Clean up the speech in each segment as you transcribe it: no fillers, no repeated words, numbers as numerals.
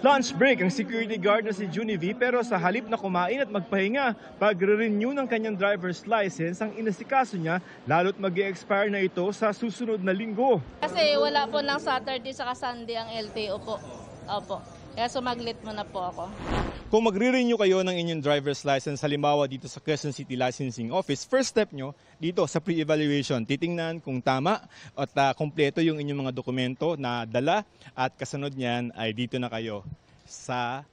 Lunch break ang security guard na si Junivi pero sa halip na kumain at magpahinga, pag-renew ng kanyang driver's license ang inasikaso niya lalo't mag-e-expire na ito sa susunod na linggo. Kasi wala po ng Saturday saka Sunday ang LTO po. Opo. Kaya sumaglit mo na po ako. Kung magre-renew kayo ng inyong driver's license, halimbawa dito sa Quezon City Licensing Office, first step nyo dito sa pre-evaluation, titingnan kung tama at kumpleto yung inyong mga dokumento na dala at kasunod niyan ay dito na kayo sa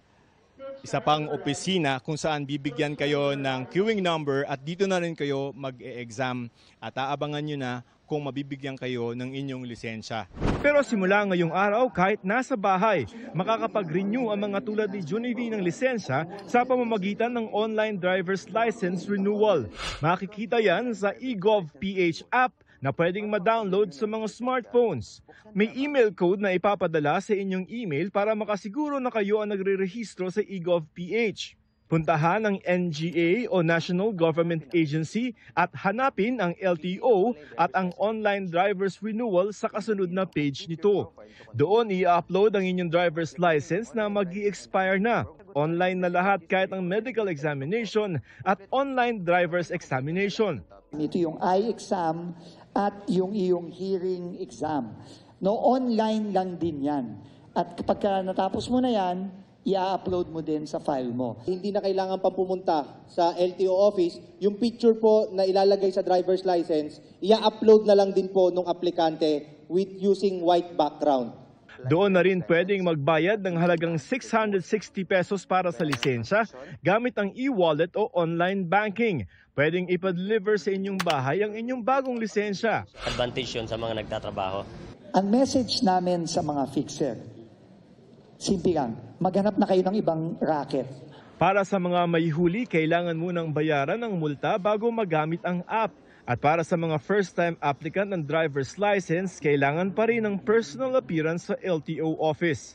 isa pang opisina kung saan bibigyan kayo ng queuing number at dito na rin kayo mag-e-exam at aabangan nyo na kung mabibigyan kayo ng inyong lisensya. Pero simula ngayong araw, kahit nasa bahay, makakapag-renew ang mga tulad ni Junivi ng lisensya sa pamamagitan ng online driver's license renewal. Makikita yan sa eGov.ph app na pwedeng ma-download sa mga smartphones. May email code na ipapadala sa inyong email para makasiguro na kayo ang nagre-rehistro sa eGov.ph. Puntahan ang NGA o National Government Agency at hanapin ang LTO at ang online driver's renewal sa kasunod na page nito. Doon i-upload ang inyong driver's license na mag-i-expire na. Online na lahat kahit ang medical examination at online driver's examination. Ito yung eye exam at yung iyong hearing exam. No, online lang din yan. At kapag natapos mo na yan, i-upload mo din sa file mo. Hindi na kailangan pang pumunta sa LTO office. Yung picture po na ilalagay sa driver's license, i-upload na lang din po ng aplikante with using white background. Doon na rin pwedeng magbayad ng halagang 660 pesos para sa lisensya gamit ang e-wallet o online banking. Pwedeng ipa-deliver sa inyong bahay ang inyong bagong lisensya. Advantage yun sa mga nagtatrabaho. Ang message namin sa mga fixer, simple lang, maghanap na kayo ng ibang racket. Para sa mga may huli, kailangan munang bayaran ng multa bago magamit ang app. At para sa mga first-time applicant ng driver's license, kailangan pa rin ng personal appearance sa LTO office.